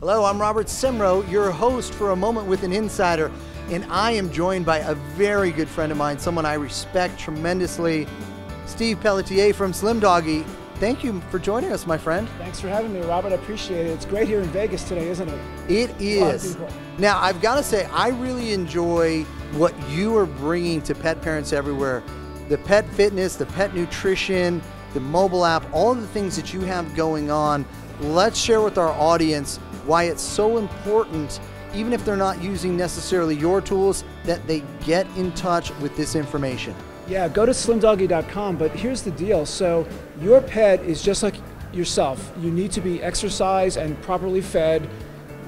Hello, I'm Robert Semrow, your host for A Moment with an Insider, and I am joined by a very good friend of mine, someone I respect tremendously, Steve Pelletier from Slim Doggy. Thank you for joining us, my friend. Thanks for having me, Robert. I appreciate it. It's great here in Vegas today, isn't it? It is. Now, I've got to say, I really enjoy what you are bringing to pet parents everywhere. The pet fitness, the pet nutrition, the mobile app, all of the things that you have going on. Let's share with our audience why it's so important, even if they're not using necessarily your tools, that they get in touch with this information. Yeah, go to slimdoggy.com, but here's the deal. So your pet is just like yourself. You need to be exercised and properly fed,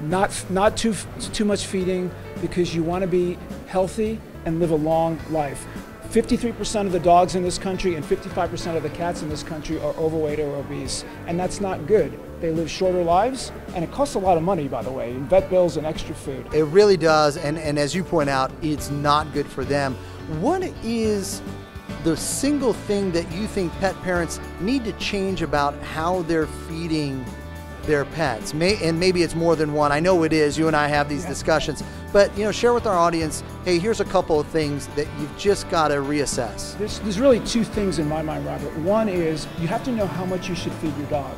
not too much feeding, because you want to be healthy and live a long life. 53% of the dogs in this country and 55% of the cats in this country are overweight or obese, and that's not good. They live shorter lives, and it costs a lot of money, by the way, in vet bills and extra food. It really does, and as you point out, it's not good for them. What is the single thing that you think pet parents need to change about how they're feeding their pets? And maybe it's more than one. I know it is. You and I have these discussions. But share with our audience, hey, here's a couple of things that you've just got to reassess. There's really two things in my mind, Robert. One is you have to know how much you should feed your dog.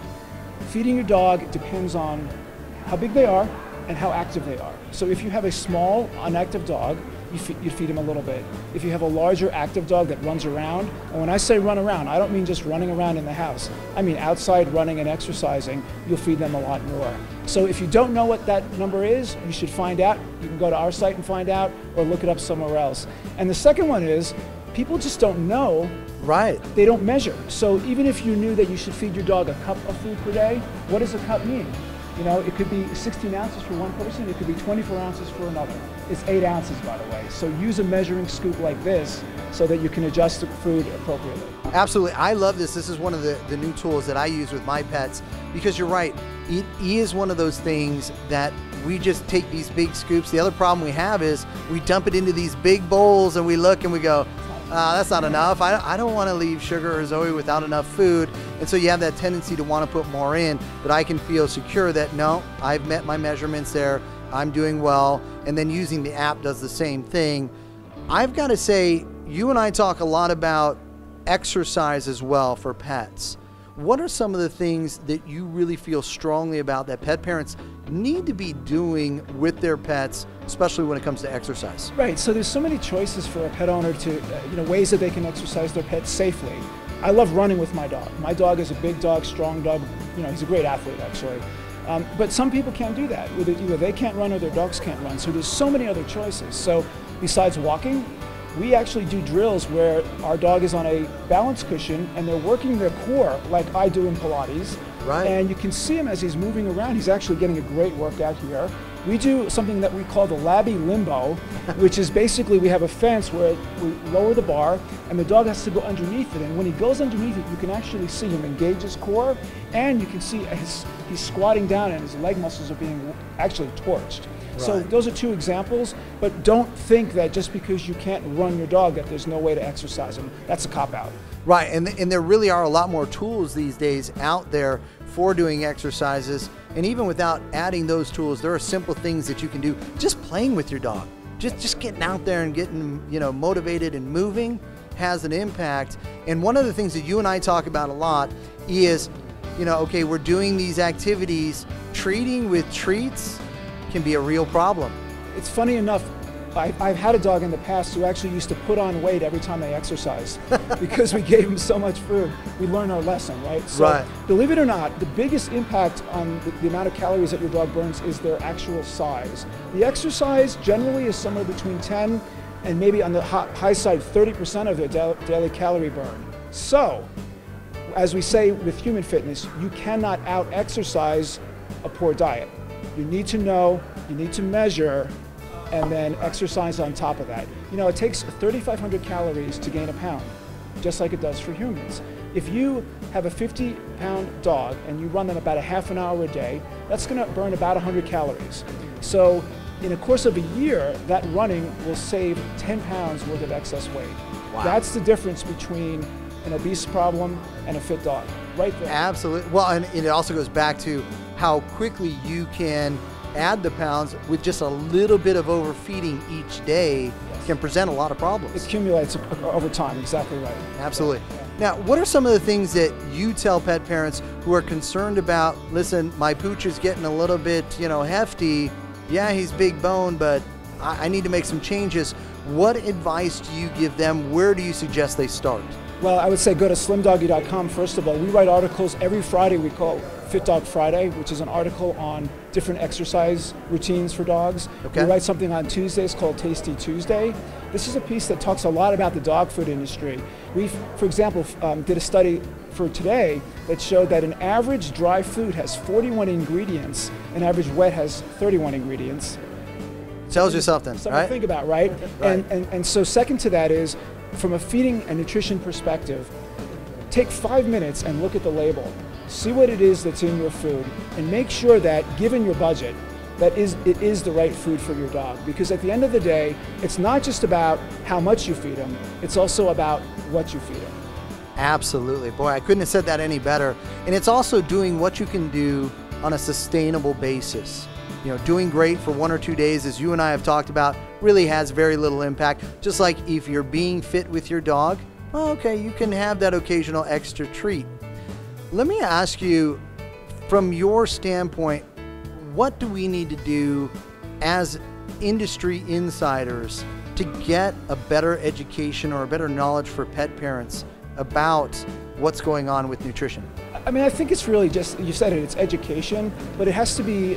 Feeding your dog depends on how big they are and how active they are. So if you have a small, inactive dog, you feed him a little bit. If you have a larger active dog that runs around, and when I say run around, I don't mean just running around in the house. I mean outside running and exercising, you'll feed them a lot more. So if you don't know what that number is, you should find out. You can go to our site and find out, or look it up somewhere else. And the second one is, people just don't know. Right. They don't measure. So even if you knew that you should feed your dog a cup of food per day, what does a cup mean? It could be 16 ounces for one person, it could be 24 ounces for another. It's 8 ounces, by the way. So use a measuring scoop like this so that you can adjust the food appropriately. Absolutely. I love this. This is one of the new tools that I use with my pets, because you're right. It is one of those things that we just take these big scoops. The other problem we have is we dump it into these big bowls and we look and we go, that's not enough. I don't want to leave Sugar or Zoe without enough food. And so you have that tendency to want to put more in, but I can feel secure that no, I've met my measurements there. I'm doing well. And then using the app does the same thing. I've got to say, you and I talk a lot about exercise as well for pets. What are some of the things that you really feel strongly about that pet parents need to be doing with their pets, especially when it comes to exercise? Right, so there's so many choices for a pet owner to, ways that they can exercise their pets safely. I love running with my dog. My dog is a big dog, strong dog. He's a great athlete, actually. But some people can't do that. Either they can't run or their dogs can't run. So there's so many other choices. So besides walking, we actually do drills where our dog is on a balance cushion and they're working their core like I do in Pilates. Right. And you can see him as he's moving around. He's actually getting a great workout here. We do something that we call the Labby Limbo, which is basically we have a fence where we lower the bar and the dog has to go underneath it. And when he goes underneath it, you can actually see him engage his core, and you can see he's squatting down and his leg muscles are being actually torched. Right. So those are two examples, but don't think that just because you can't run your dog that there's no way to exercise him. That's a cop-out. Right, and there really are a lot more tools these days out there for doing exercises. And even without adding those tools, there are simple things that you can do. Just playing with your dog, just getting out there and getting motivated and moving has an impact. And one of the things that you and I talk about a lot is, okay, we're doing these activities, treating with treats can be a real problem. It's funny enough, I've had a dog in the past who actually used to put on weight every time they exercised because we gave him so much food. We learned our lesson, right? So, right. Believe it or not, the biggest impact on the amount of calories that your dog burns is their actual size. The exercise generally is somewhere between 10 and maybe on the high side 30% of their daily calorie burn. So, as we say with human fitness, you cannot out-exercise a poor diet. You need to know, you need to measure, and then exercise on top of that. It takes 3,500 calories to gain a pound, just like it does for humans. If you have a 50-pound dog and you run them about a half an hour a day, that's gonna burn about 100 calories. So in the course of a year, that running will save 10 pounds worth of excess weight. Wow. That's the difference between an obese problem and a fit dog, right there. Absolutely. Well, and it also goes back to how quickly you can add the pounds with just a little bit of overfeeding each day can present a lot of problems. It accumulates over time, exactly right. Absolutely. Now, what are some of the things that you tell pet parents who are concerned about, listen, my pooch is getting a little bit, hefty. Yeah, he's big bone, but I need to make some changes. What advice do you give them? Where do you suggest they start? Well, I would say go to slimdoggy.com. First of all, we write articles every Friday. We call Fit Dog Friday, which is an article on different exercise routines for dogs. Okay. We write something on Tuesdays called Tasty Tuesday. This is a piece that talks a lot about the dog food industry. We, for example, did a study for today that showed that an average dry food has 41 ingredients, an average wet has 31 ingredients. Tells you something, right? To think about, right? Right. And so second to that is, from a feeding and nutrition perspective, take 5 minutes and look at the label. See what it is that's in your food, and make sure that, given your budget, that it is the right food for your dog. Because at the end of the day, it's not just about how much you feed them, it's also about what you feed them. Absolutely. Boy, I couldn't have said that any better. And it's also doing what you can do on a sustainable basis. Doing great for 1 or 2 days, as you and I have talked about, really has very little impact. Just like if you're being fit with your dog, well, okay, you can have that occasional extra treat. Let me ask you, from your standpoint, what do we need to do as industry insiders to get a better education or a better knowledge for pet parents about what's going on with nutrition? I mean, I think it's really just, you said it, it's education, but it has to be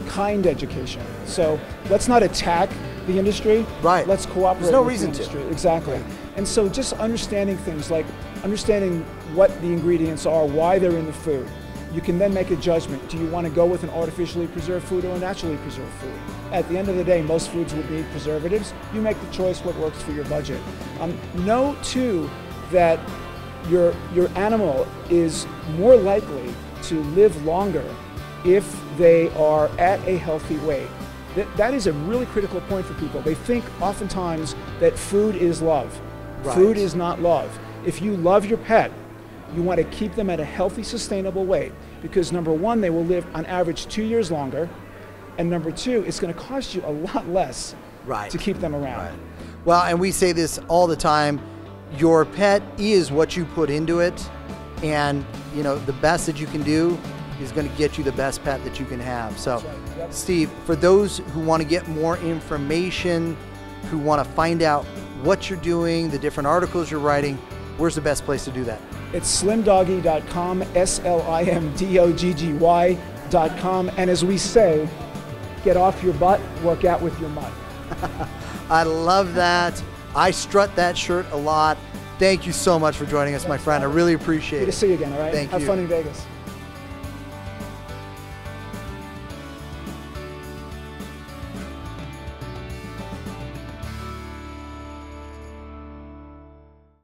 kind education. So let's not attack the industry. Right. Let's cooperate. There's no with reason the industry. to. Exactly. Yeah. And so just understanding things like understanding what the ingredients are, why they're in the food. You can then make a judgment. Do you want to go with an artificially preserved food or a naturally preserved food? At the end of the day, most foods would need preservatives. You make the choice what works for your budget. Know too that your animal is more likely to live longer if they are at a healthy weight. That is a really critical point for people. They think oftentimes that food is love. Right. Food is not love. If you love your pet, you want to keep them at a healthy, sustainable weight, because number one, they will live on average 2 years longer, and number two, it's going to cost you a lot less to keep them around. Right. Well, and we say this all the time, your pet is what you put into it, and the best that you can do is going to get you the best pet that you can have. So, That's right. Yep. Steve, for those who want to get more information, who want to find out what you're doing, the different articles you're writing, where's the best place to do that? It's slimdoggy.com, SLIMDOGGY.com, and as we say, get off your butt, work out with your mutt. I love that. I strut that shirt a lot. Thank you so much for joining us, my friend. I really appreciate it. Good to see you again, all right? Thank you. Have fun in Vegas.